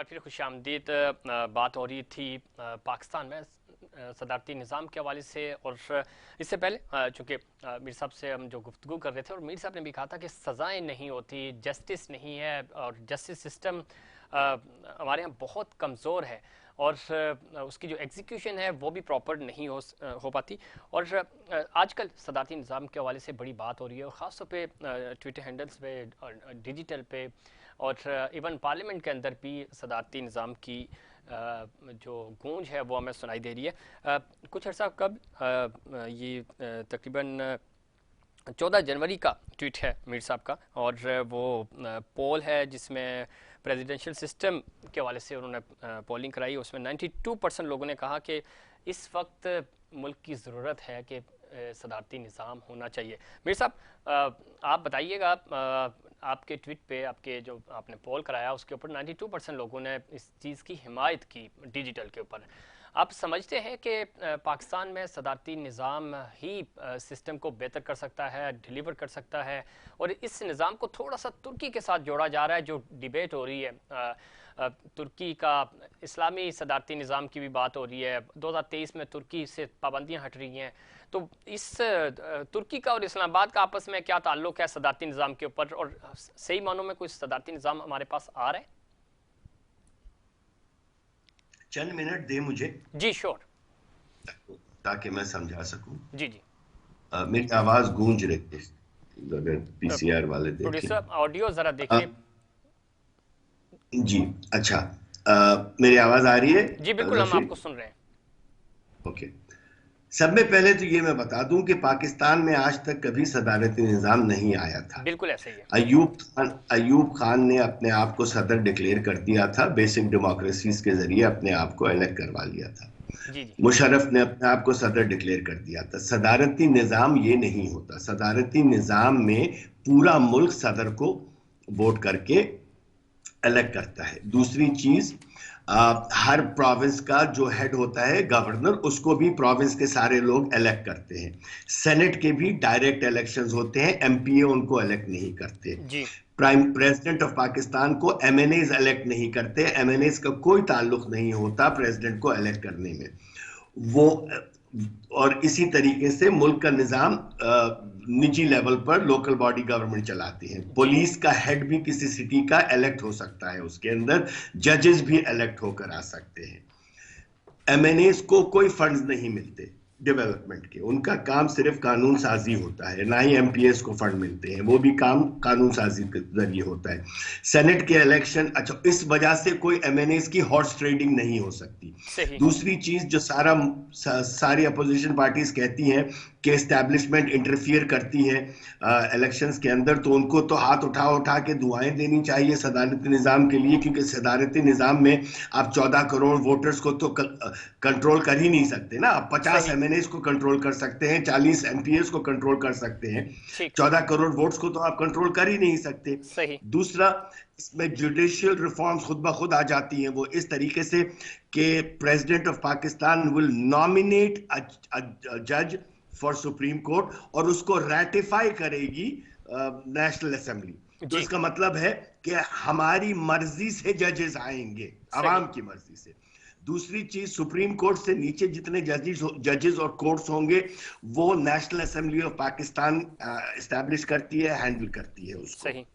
फिर खुशामदीद। बात हो रही थी पाकिस्तान में सदारती निज़ाम के हवाले से, और इससे पहले चूँकि मीर साहब से हम जो गुफ्तगू कर रहे थे, और मीर साहब ने भी कहा था कि सज़ाएँ नहीं होती, जस्टिस नहीं है, और जस्टिस सिस्टम हमारे यहाँ बहुत कमज़ोर है, और उसकी जो एग्जीक्यूशन है वो भी प्रॉपर नहीं हो पाती। और आजकल सदारती निज़ाम के हवाले से बड़ी बात हो रही है, और ख़ास तौर पे ट्विटर हैंडल्स पे, डिजिटल पे, और इवन पार्लियामेंट के अंदर भी सदारती निज़ाम की जो गूंज है वो हमें सुनाई दे रही है। कुछ अर्सा कब ये तकरीबन 14 जनवरी का ट्वीट है मीर साहब का, और वो पोल है जिसमें प्रेसिडेंशियल सिस्टम के हवाले से उन्होंने पोलिंग कराई। उसमें 92% लोगों ने कहा कि इस वक्त मुल्क की ज़रूरत है कि सदारती निज़ाम होना चाहिए। मीर साहब आप बताइएगा, आपके ट्वीट पे, आपके जो आपने पोल कराया उसके ऊपर 92% लोगों ने इस चीज़ की हिमायत की डिजिटल के ऊपर। आप समझते हैं कि पाकिस्तान में सदारती निज़ाम ही सिस्टम को बेहतर कर सकता है, डिलीवर कर सकता है, और इस निज़ाम को थोड़ा सा तुर्की के साथ जोड़ा जा रहा है, जो डिबेट हो रही है तुर्की का इस्लामी सदारती निज़ाम की भी बात हो रही है, 2023 में तुर्की से पाबंदियाँ हट रही हैं, तो इस तुर्की का और इस्लामाबाद का आपस में क्या ताल्लुक है सदारती निज़ाम के ऊपर, और सही मानों में कोई सदारती निज़ाम हमारे पास आ रहा है? चंद मिनट दे मुझे। जी श्योर। ताकि मैं समझा सकूं। जी जी। मेरी आवाज गूंज रही है, अगर पीसीआर वाले देखें। प्रोड्यूसर ऑडियो जरा देखिए। जी अच्छा। मेरी आवाज आ रही है? जी बिल्कुल, हम आपको सुन रहे हैं। ओके। सब में पहले तो ये मैं बता दूं कि पाकिस्तान में आज तक कभी सदारती निज़ाम नहीं आया था। बिल्कुल ऐसे ही है। अयूब खान ने अपने आप को सदर डिक्लेयर कर दिया था, बेसिक डेमोक्रेसीज के जरिए अपने आप को इलेक्ट करवा लिया था। जी जी। मुशर्रफ ने अपने आप को सदर डिक्लेयर कर दिया था। सदारती निज़ाम ये नहीं होता। सदारती निज़ाम में पूरा मुल्क सदर को वोट करके इलेक्ट करता है। दूसरी चीज, हर प्रोविंस का जो हेड होता है गवर्नर, उसको भी प्रोविंस के सारे लोग इलेक्ट करते हैं। सेनेट के भी डायरेक्ट इलेक्शंस होते हैं, एमपीए उनको इलेक्ट नहीं करते। जी। प्राइम प्रेसिडेंट ऑफ पाकिस्तान को एमएनएज इलेक्ट नहीं करते। एमएनएज का कोई ताल्लुक नहीं होता प्रेसिडेंट को इलेक्ट करने में। वो और इसी तरीके से मुल्क का निजाम निजी लेवल पर लोकल बॉडी गवर्नमेंट चलाती है। पुलिस का हेड भी किसी सिटी का इलेक्ट हो सकता है, उसके अंदर जजेस भी इलेक्ट होकर आ सकते हैं। एमएनएस को कोई फंड्स नहीं मिलते डेवलपमेंट के, उनका काम सिर्फ कानून साजी होता है, ना ही एमपीएस को फंड मिलते हैं, वो भी काम कानून साजी के जरिए होता है। सेनेट के इलेक्शन, अच्छा, इस वजह से कोई एमएनएस की हॉर्स ट्रेडिंग नहीं हो सकती। सही। दूसरी चीज जो सारी अपोजिशन पार्टीज कहती हैं कि एस्टैब्लिशमेंट इंटरफियर करती है इलेक्शंस के अंदर, तो उनको तो हाथ उठा उठा के दुआएं देनी चाहिए सदारती निज़ाम के लिए, क्योंकि सदारती निज़ाम में आप 14 करोड़ वोटर्स को तो कंट्रोल कर ही नहीं सकते ना। आप 50 एमएनएस को कंट्रोल कर सकते हैं, 40 एमपीएस को कंट्रोल कर सकते हैं, 14 करोड़ वोट्स को तो आप कंट्रोल कर ही नहीं सकते। सही। दूसरा, इसमें जुडिशियल रिफॉर्म्स खुद ब खुद आ जाती हैं, वो इस तरीके से कि president of Pakistan will nominate a जज फॉर सुप्रीम कोर्ट और उसको रैटिफाई करेगी नेशनल असेंबली। तो इसका मतलब है कि हमारी मर्जी से जजेस आएंगे, आवाम की मर्जी से। दूसरी चीज, सुप्रीम कोर्ट से नीचे जितने जजेस और कोर्ट्स होंगे वो national assembly of Pakistan establish करती है, हैंडल करती है उसको। सही।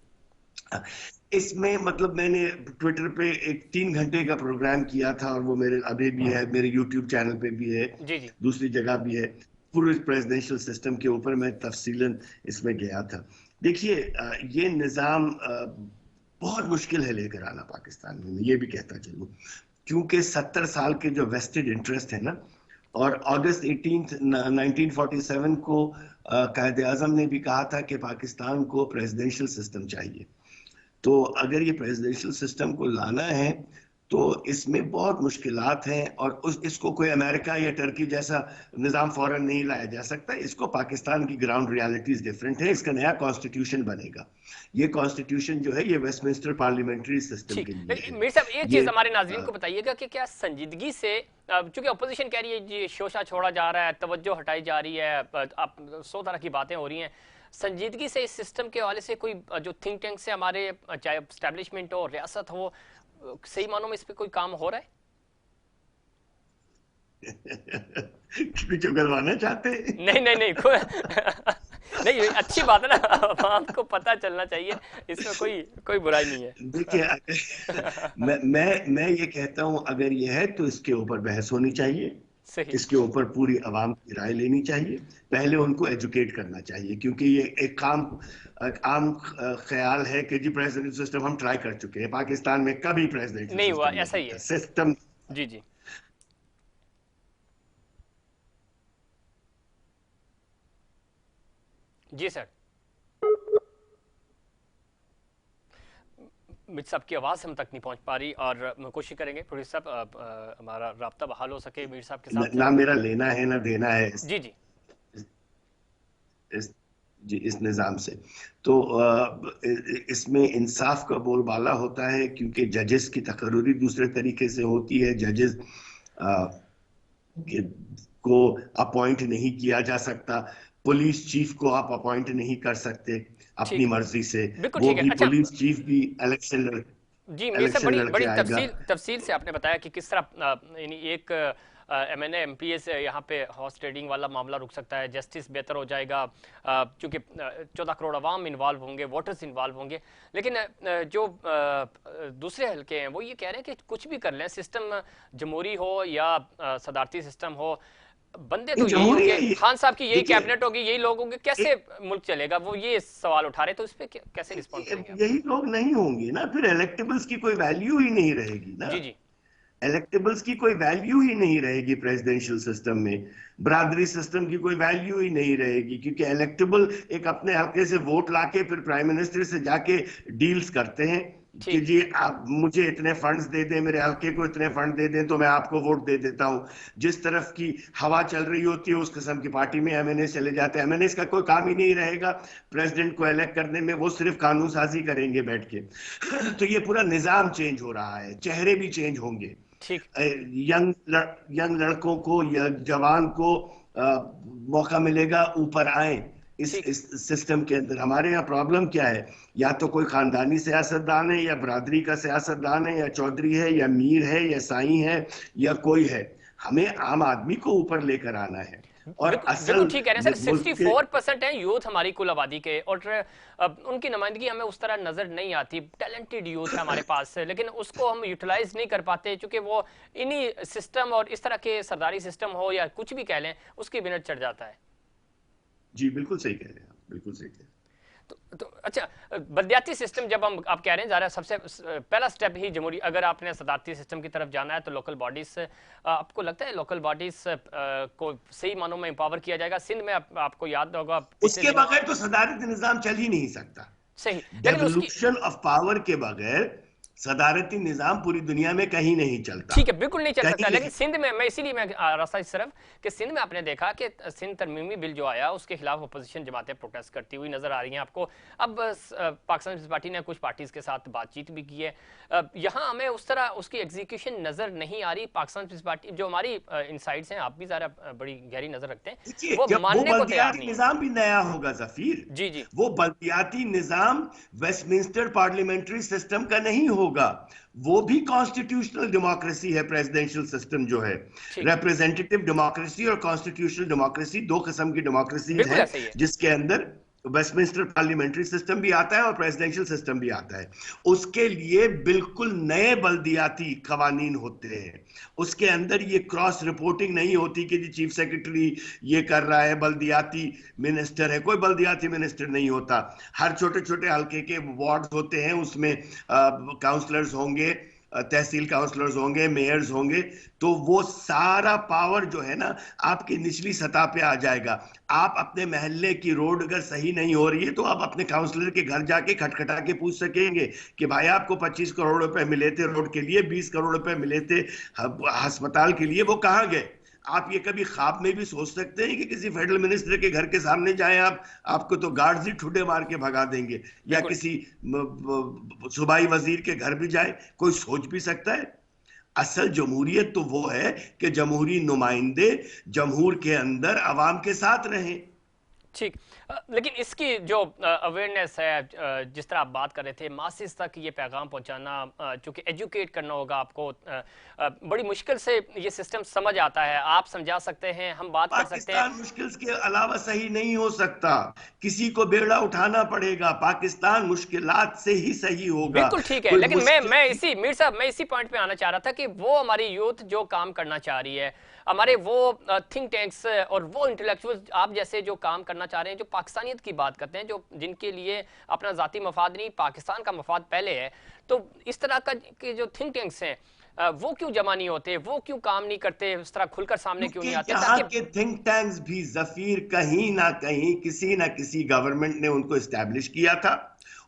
इसमें मतलब मैंने ट्विटर पे एक 3 घंटे का प्रोग्राम किया था, और वो मेरे अभी भी है, मेरे यूट्यूब चैनल पे भी है, जी जी। दूसरी जगह भी है। पूरे प्रेसिडेंशियल सिस्टम के ऊपर मैं तफसीलन इसमें गया था। देखिए, ये निज़ाम बहुत मुश्किल है लेकर आना पाकिस्तान में, मैं ये भी कहता चलूं, क्योंकि 70 साल के जो वेस्टेड इंटरेस्ट है ना, और अगस्त 1947 को कायदे आजम ने भी कहा था कि पाकिस्तान को प्रेसिडेंशियल सिस्टम चाहिए। तो अगर ये प्रेसिडेंशियल सिस्टम को लाना है तो इसमें बहुत मुश्किलात हैं, और इसको कोई अमेरिका या टर्की जैसा निज़ाम फौरन नहीं लाया जा सकता। इसको पाकिस्तान की ग्राउंड रियलिटीज डिफरेंट है। इसका नया कॉन्स्टिट्यूशन बनेगा। ये कॉन्स्टिट्यूशन जो है ये वेस्टमिंस्टर पार्लियामेंट्री सिस्टम के लिए है। मीर साहब, एक चीज हमारे नाज़रीन को बताइएगा कि क्या संजीदगी से, चूंकि अपोजिशन कह रही है जी शोशा छोड़ा जा रहा है, तवज्जो हटाई जा रही है, आप 100 तरह की बातें हो रही हैं, संजीदगी से इस सिस्टम के हवाले से कोई जो थिंक टैंक से हमारे, चाहे स्टैब्लिशमेंट हो, रियासत हो, सही मानों में इस पे कोई काम हो रहा है? कुछ उगलवाना चाहते हैं? नहीं नहीं नहीं नहीं, अच्छी बात है ना। आपको पता चलना चाहिए, इसमें कोई कोई बुराई नहीं है। देखिए, मैं ये कहता हूं, अगर ये है तो इसके ऊपर बहस होनी चाहिए, सही। इसके ऊपर पूरी आवाम की राय लेनी चाहिए, पहले उनको एजुकेट करना चाहिए, क्योंकि ये एक आम ख्याल है कि जी प्रेसिडेंट सिस्टम हम ट्राई कर चुके हैं, पाकिस्तान में कभी प्रेसिडेंशियल नहीं हुआ, सिस्टम ऐसा नहीं ही था, है। सिस्टम। जी जी। जी सर। मिर्च साहब की आवाज़ हम तक नहीं पहुंच पा रही, और कोशिश करेंगे प्रोड्यूसर साहब हमारा राब्ता बहाल हो सके मीर साहब के साथ। ना मेरा लेना है ना देना है जी जी। इस जी इस निज़ाम से। तो इसमें इंसाफ का बोलबाला होता है, क्योंकि जजेस की तकर्री दूसरे तरीके से होती है, जजेस को अपॉइंट नहीं किया जा सकता, पुलिस चीफ को आप अपॉइंट नहीं कर सकते अपनी ठीक है, मर्जी से, बिल्कुल वो ठीक है। भी अच्छा, इलेक्शन चीफ भी जी मेरे साहब, बड़ी लड़के बड़ी आएगा। तफसील तफसील से आपने बताया कि किस तरह यानी एक एमएनए एमपीएस यहाँ पे हॉर्स ट्रेडिंग वाला मामला रुक सकता है, जस्टिस बेहतर हो जाएगा, क्योंकि 14 करोड़ अवाम इन्वॉल्व होंगे, वोटर्स इन्वॉल्व होंगे। लेकिन जो दूसरे हल्के हैं वो ये कह रहे हैं कि कुछ भी कर लें, सिस्टम जमहूरी हो या सदारती सिस्टम हो, बंदे तो यही जमहूरी होंगे, है ये। खान साहब की यही देखिए, कैबिनेट होगी, यही लोग होंगे, कैसे मुल्क चलेगा? वो ये सवाल उठा रहे, तो इस पे कैसे रिस्पॉन्ड करेंगे आप? यही लोग नहीं होंगे ना, फिर इलेक्टेबल्स की कोई वैल्यू ही नहीं रहेगी ना, जी जी। इलेक्टेबल्स की कोई वैल्यू ही नहीं रहेगी प्रेसिडेंशियल सिस्टम में, बरादरी सिस्टम की कोई वैल्यू ही नहीं रहेगी, क्योंकि इलेक्टेबल एक अपने हल्के से वोट लाके फिर प्राइम मिनिस्टर से जाके डील्स करते हैं कि ठीक। जी आप मुझे इतने फंड्स दे दें, मेरे हल्के को इतने फंड दे दें तो मैं आपको वोट दे देता हूं। जिस तरफ की हवा चल रही होती है उस किस्म की पार्टी में एमएनए चले जाते हैं, एमएनए का कोई काम ही नहीं रहेगा प्रेसिडेंट को इलेक्ट करने में, वो सिर्फ कानून साजी करेंगे बैठ के। तो ये पूरा निजाम चेंज हो रहा है, चेहरे भी चेंज होंगे, ठीक। यंग लड़कों को या जवान को मौका मिलेगा ऊपर आए ठीक। इस सिस्टम के अंदर। हमारे यहाँ प्रॉब्लम क्या है, या तो कोई खानदानी सियासतदान है, या बरादरी का सियासतदान है, या चौधरी है, या मीर है, या साई है, या कोई है, हमें आम आदमी को ऊपर लेकर आना है। और बिल्कुल बिल्कुल असल ठीक कह रहे हैं सर। मुल्क के 64% है यूथ हमारी कुल आबादी के, और उनकी नुमाइंदगी हमें उस तरह नजर नहीं आती। टैलेंटेड यूथ है हमारे पास, लेकिन उसको हम यूटिलाइज नहीं कर पाते, क्योंकि वो इन्हीं सिस्टम और इस तरह के सरदारी सिस्टम हो या कुछ भी कह लें, उसकी बिनट चढ़ जाता है। जी बिल्कुल सही कह रहे हैं आप, बिल्कुल सही कह रहे हैं। तो अच्छा, बलदियाती सिस्टम जब हम आप कह रहे हैं, ज़रा सबसे पहला स्टेप ही जमहूरी, अगर आपने सदारती सिस्टम की तरफ जाना है तो लोकल बॉडीज, आपको लगता है लोकल बॉडीज को सही मानों में एम्पावर किया जाएगा? सिंध में आपको याद होगा पिछले उसके दिनों। बगैर तो सदारती निजाम चल ही नहीं सकता। सही, लेकिन उसकी। डेवोल्यूशन ऑफ पावर के बगैर सदारती निजाम पूरी दुनिया में कहीं नहीं चलता, ठीक है, बिल्कुल नहीं चल सकता। कहीं लेकिन नहीं। सिंध में, मैं इसीलिए मैं रास्ता इस तरफ कि सिंध में आपने देखा कि सिंध तरमीमी बिल जो आया उसके खिलाफ अपोजिशन जमातें प्रोटेस्ट करती हुई नजर आ रही हैं आपको। अब पाकिस्तान पीपल्स पार्टी ने कुछ पार्टीज के साथ बातचीत भी की है। यहाँ हमें उस तरह उसकी एग्जीक्यूशन नजर नहीं आ रही। पाकिस्तान पीपल्स पार्टी, जो हमारी इनसाइड्स हैं, आप भी ज़रा बड़ी गहरी नजर रखते हैं, वो जब वो मानने को तैयार बल्दियाती नहीं है। निजाम भी नया होगा जफीर, जी जी। वो बल्दियाती निजाम वेस्टमिंस्टर पार्लियामेंट्री सिस्टम का नहीं होगा, वो भी कॉन्स्टिट्यूशनल डेमोक्रेसी है। प्रेसिडेंशियल सिस्टम जो है, ठीक। रिप्रेजेंटेटिव डेमोक्रेसी और कॉन्स्टिट्यूशनल डेमोक्रेसी, दो किस्म की डेमोक्रेसीज बिल्कुल हैं, ऐसा ही है। जिसके अंदर वेस्टमिंस्टर पार्लियामेंट्री सिस्टम भी आता है और प्रेसिडेंशियल सिस्टम भी आता है। उसके लिए बिल्कुल नए बल्दियाती कवानीन होते हैं, उसके अंदर ये क्रॉस रिपोर्टिंग नहीं होती कि जी चीफ सेक्रेटरी ये कर रहा है, बल्दियाती मिनिस्टर है, कोई बल्दियाती मिनिस्टर नहीं होता। हर छोटे छोटे हल्के के वार्ड होते हैं, उसमें काउंसलर्स होंगे, तहसील काउंसलर्स होंगे, मेयर्स होंगे, तो वो सारा पावर जो है ना आपकी निचली सतह पे आ जाएगा। आप अपने महल्ले की रोड अगर सही नहीं हो रही है तो आप अपने काउंसलर के घर जाके खटखटा के पूछ सकेंगे कि भाई आपको 25 करोड़ रुपए मिले थे रोड के लिए, 20 करोड़ रुपए मिले थे अस्पताल के लिए, वो कहाँ गए? आप ये कभी ख्वाब में भी सोच सकते हैं कि किसी फेडरल मिनिस्टर के घर के सामने जाएं आप, आपको तो गार्ड्स ही ठुड्डे मार के भगा देंगे, या बिल्कुल। किसी सूबाई वजीर के घर भी जाए, कोई सोच भी सकता है? असल जमहूरियत तो वो है कि जमहूरी नुमाइंदे जमहूर के अंदर अवाम के साथ रहें। ठीक। लेकिन इसकी जो अवेयरनेस है, जिस तरह आप बात कर रहे थे, मासेस तक ये पैगाम पहुंचाना, चूंकि एजुकेट करना होगा आपको, बड़ी मुश्किल से ये सिस्टम समझ आता है। आप समझा सकते हैं, हम बात कर सकते हैं। पाकिस्तान मुश्किल के अलावा सही नहीं हो सकता, किसी को बेड़ा उठाना पड़ेगा। पाकिस्तान मुश्किलात से ही सही होगा। बिल्कुल ठीक है, कोई लेकिन मुश्किल मैं इसी मीर साहब, मैं इसी पॉइंट पे आना चाह रहा था कि वो हमारी यूथ जो काम करना चाह रही है, हमारे वो थिंक टैंक्स और वो इंटेलेक्चुअल आप जैसे जो काम करना चाह रहे हैं, जो पाकिस्तानियत की बात करते हैं, जो जिनके लिए अपना ज़ाती मफाद नहीं, पाकिस्तान का मफाद पहले है, तो इस तरह का के जो थिंक टैंक्स हैं, वो क्यों जमा नहीं होते, वो क्यों काम नहीं करते, इस तरह खुलकर सामने क्यों क्योंकि नहीं आते, यहाँ ताकि के थिंक टैंक्स भी जफीर कहीं ना कहीं किसी ना किसी गवर्नमेंट ने उनको एस्टैब्लिश किया था,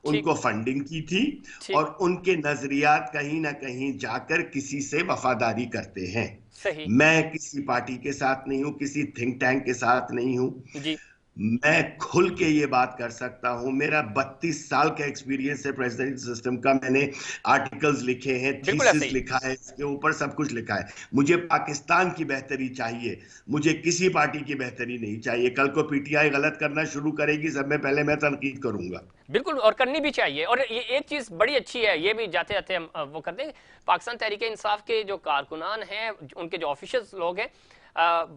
ठीक उनको फंडिंग की थी, ठीक और उनके नजरियात कहीं ना कहीं जाकर किसी से वफादारी करते हैं। सही। मैं किसी पार्टी के साथ नहीं हूं, किसी थिंक टैंक के साथ नहीं हूं। जी मैं खुल के ये बात कर सकता हूं, मेरा 32 साल का एक्सपीरियंस है प्रेसिडेंशियल सिस्टम का। मैंने आर्टिकल्स लिखे हैं, बिल्कुल ऐसा थीसिस ही। लिखा है, इसके ऊपर सब कुछ लिखा है। मुझे पाकिस्तान की बेहतरी चाहिए, मुझे किसी पार्टी की बेहतरी नहीं चाहिए। कल को पीटीआई गलत करना शुरू करेगी, सब में पहले मैं तनकीद करूंगा। बिल्कुल, और करनी भी चाहिए। और ये एक चीज बड़ी अच्छी है, ये भी जाते जाते हम वो करते हैं, पाकिस्तान तहरीक इंसाफ के जो कारकुनान हैं, उनके जो ऑफिशियल्स लोग हैं,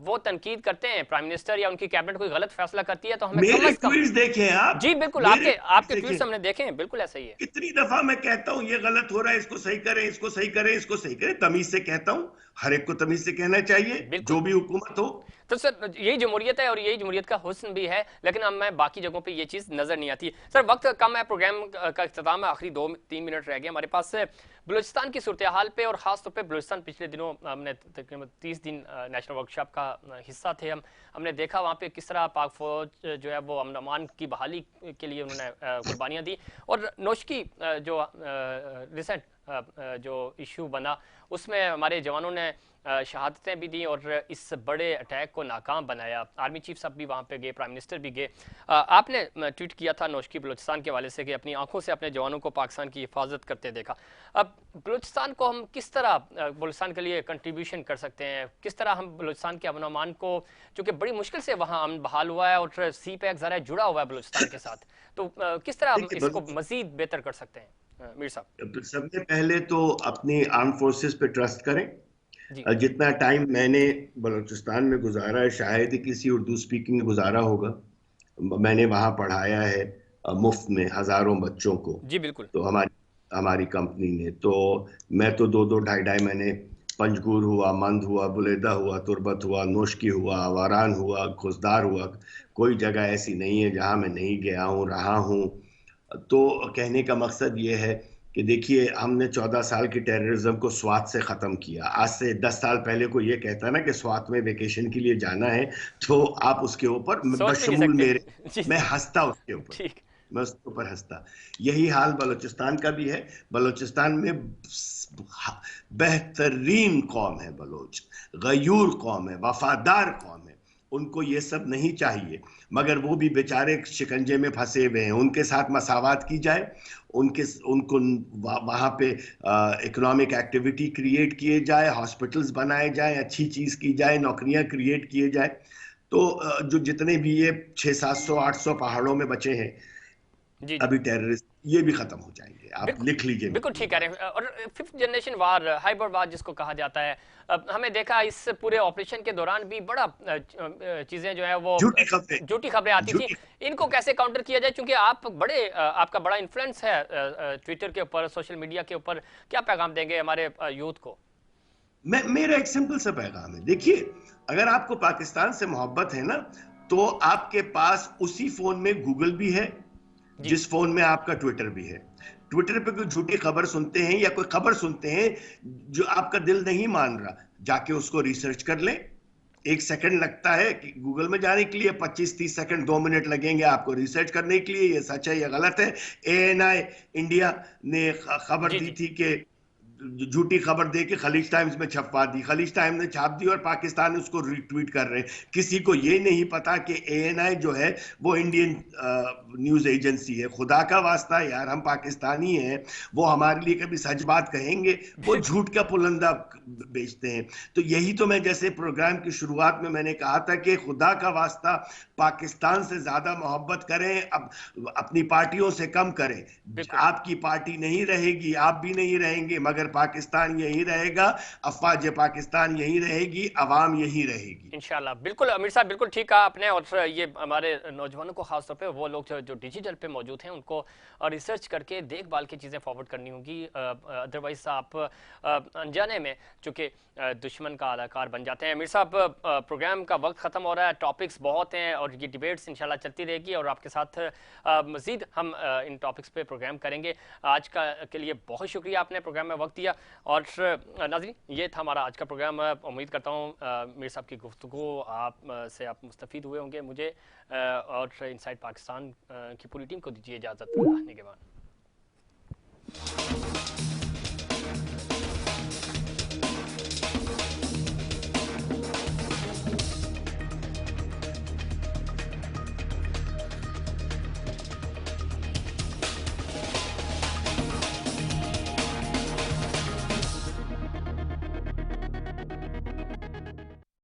वो तनकीद करते हैं, प्राइम मिनिस्टर या उनकी कैबिनेट कोई गलत फैसला करती है तो हमें कम मेरे अज कम। ट्वीट्स देखें आप, जी बिल्कुल, मेरे आपके ट्वीट्स आपके ट्वीट्स देखें। हमने देखे हैं, बिल्कुल ऐसा ही है। कितनी दफा मैं कहता हूं ये गलत हो रहा है, इसको सही करें, इसको सही करें, इसको सही करें, तमीज से कहता हूं। हर एक को तमीज से कहना चाहिए, बिल्कुल। जो भी हुकूमत हो। तो सर यही जमहूरियत है और यही जमहूरियत का हुस्न भी है, लेकिन अब मैं बाकी जगहों पे ये चीज़ नज़र नहीं आती। सर वक्त कम है, प्रोग्राम का इख्तिताम है, आखिरी 2-3 मिनट रह गए हमारे पास से। बलूचिस्तान की सूरत हाल पे, और ख़ास तौर पे बलूचिस्तान पिछले दिनों हमने तकरीबन 30 दिन नेशनल वर्कशॉप का हिस्सा थे हम, हमने देखा वहाँ पे किस तरह पाक फ़ौज जो है वो अमन अमान की बहाली के लिए उन्होंने कुर्बानियाँ दी। और नौशकी जो रिसेंट जो इशू बना, उसमें हमारे जवानों ने शहादतें भी दी और इस बड़े अटैक को नाकाम बनाया। आर्मी चीफ साहब भी वहाँ पे गए, प्राइम मिनिस्टर भी गए। आपने ट्वीट किया था नौशकी बलूचिस्तान के हवाले से कि अपनी आंखों से अपने जवानों को पाकिस्तान की हिफाजत करते देखा। अब बलूचिस्तान को हम किस तरह बलूचिस्तान के लिए कंट्रीब्यूशन कर सकते हैं, किस तरह हम बलूचिस्तान के अमन अमान को, चूँकि बड़ी मुश्किल से वहाँ अमन बहाल हुआ है और सी पैक ज़रा जुड़ा हुआ है बलूचिस्तान के साथ, तो किस तरह हम देखिए, इसको मज़ीद बेहतर कर सकते हैं मीर साहब? सबसे पहले तो अपनी आर्म फोर्सेस पे ट्रस्ट करें। जी जितना टाइम मैंने बलूचिस्तान में गुजारा है, शायद ही किसी उर्दू स्पीकिंग में गुजारा होगा। मैंने वहाँ पढ़ाया है मुफ्त में हजारों बच्चों को। जी बिल्कुल। तो हमारी हमारी कंपनी ने, तो मैं तो 2-2 ढाई-ढाई महीने पंजगूर हुआ, मंद हुआ, बुलेदा हुआ, तुर्बत हुआ, नोशकी हुआ, वारान हुआ, खुजदार हुआ। कोई जगह ऐसी नहीं है जहाँ मैं नहीं गया हूँ, रहा हूँ। तो कहने का मकसद ये है कि देखिए, हमने 14 साल की टेररिज्म को स्वात से ख़त्म किया। आज से 10 साल पहले कोई ये कहता ना कि स्वात में वेकेशन के लिए जाना है, तो आप उसके ऊपर, सोच भी नहीं बशमूल सकते। मेरे, जी मैं जी। हंसता उसके ऊपर। ठीक। मैं उसके ऊपर हंसता। यही हाल बलूचिस्तान का भी है। बलूचिस्तान में बेहतरीन कौम है बलोच, गयूर कौम है, वफादार कौम है। उनको ये सब नहीं चाहिए, मगर वो भी बेचारे शिकंजे में फंसे हुए हैं। उनके साथ मसावात की जाए, उनको वहाँ पे इकोनॉमिक एक्टिविटी क्रिएट किए जाए, हॉस्पिटल्स बनाए जाए, अच्छी चीज़ की जाए, नौकरियां क्रिएट किए जाए। तो जो जितने भी ये 600-700-800 पहाड़ों में बचे हैं जी जी। अभी टेररिस्ट, ये भी खत्म हो जाएंगे। आप बिल्कुल लिख लीजिए बिल्कुल मेरी ये ठीक कह रहे बात। हैं। और फिफ्थ जनरेशन वार, हाइब्रिड वार जिसको कहा जाता है, अब हमें देखा इस पूरे ऑपरेशन के दौरान भी बड़ा चीज़ें जो है वो झूठी खबरें, झूठी खबरें आती थी। झूठी। इनको कैसे काउंटर किया जाए, क्योंकि आप बड़े आपका बड़ा इन्फ्लुएंस है ट्विटर के ऊपर, सोशल मीडिया के ऊपर, क्या पैगाम देंगे हमारे यूथ को? मेरा एक सिंपल सा पैगाम है। देखिए, अगर आपको पाकिस्तान से मोहब्बत है ना, तो आपके पास उसी फोन में गूगल भी है जी जिस फोन में आपका ट्विटर भी है। ट्विटर पे कोई झूठी खबर सुनते हैं या कोई खबर सुनते हैं जो आपका दिल नहीं मान रहा, जाके उसको रिसर्च कर लें। 1 सेकंड लगता है कि गूगल में जाने के लिए, 25-30 सेकंड, 2 मिनट लगेंगे आपको रिसर्च करने के लिए ये सच है या गलत है। एएनआई इंडिया ने खबर जी दी जी। थी कि झूठी खबर दे के खलीज टाइम्स में छपवा दी, खलीज टाइम्स ने छाप दी और पाकिस्तान ने उसको रिट्वीट कर रहे हैं। किसी को ये नहीं पता कि एएनआई जो है वो इंडियन न्यूज एजेंसी है। खुदा का वास्ता यार, हम पाकिस्तानी हैं, वो हमारे लिए कभी सच बात कहेंगे? वो बिल्कुल। झूठ का पुलंदा बेचते हैं। तो यही तो मैं जैसे प्रोग्राम की शुरुआत में मैंने कहा था कि खुदा का वास्ता पाकिस्तान से ज्यादा मोहब्बत करें, अब अपनी पार्टियों से कम करें। बिल्कुल। आपकी पार्टी नहीं रहेगी, आप भी नहीं रहेंगे, मगर पाकिस्तान यही रहेगा, अफवाज पाकिस्तान यही रहेगी, अवाम यही रहेगी। इंशाल्लाह। बिल्कुल अमीर साहब, बिल्कुल ठीक कहा आपने। और ये हमारे नौजवानों को खास तौर पे, वो लोग जो डिजिटल पे मौजूद हैं, उनको रिसर्च करके देखभाल की चीज़ें फॉरवर्ड करनी होगी। अदरवाइज आप अनजाने में चूँकि दुश्मन का अदाकार बन जाते हैं। अमीर साहब, प्रोग्राम का वक्त ख़त्म हो रहा है, टॉपिक्स बहुत हैं और ये डिबेट्स इंशाल्लाह चलती रहेगी और आपके साथ मज़ीद हम इन टॉपिक्स पे प्रोग्राम करेंगे। आज का के लिए बहुत शुक्रिया, आपने प्रोग्राम में वक्त दिया। और नाज़रीन, ये था हमारा आज का प्रोग्राम। उम्मीद करता हूँ मीर साहब की गुफ्तगू आप से आप मुस्तफ़ीद हुए होंगे। मुझे और इनसाइड पाकिस्तान की पूरी टीम को दीजिए इजाज़त। निगहबान।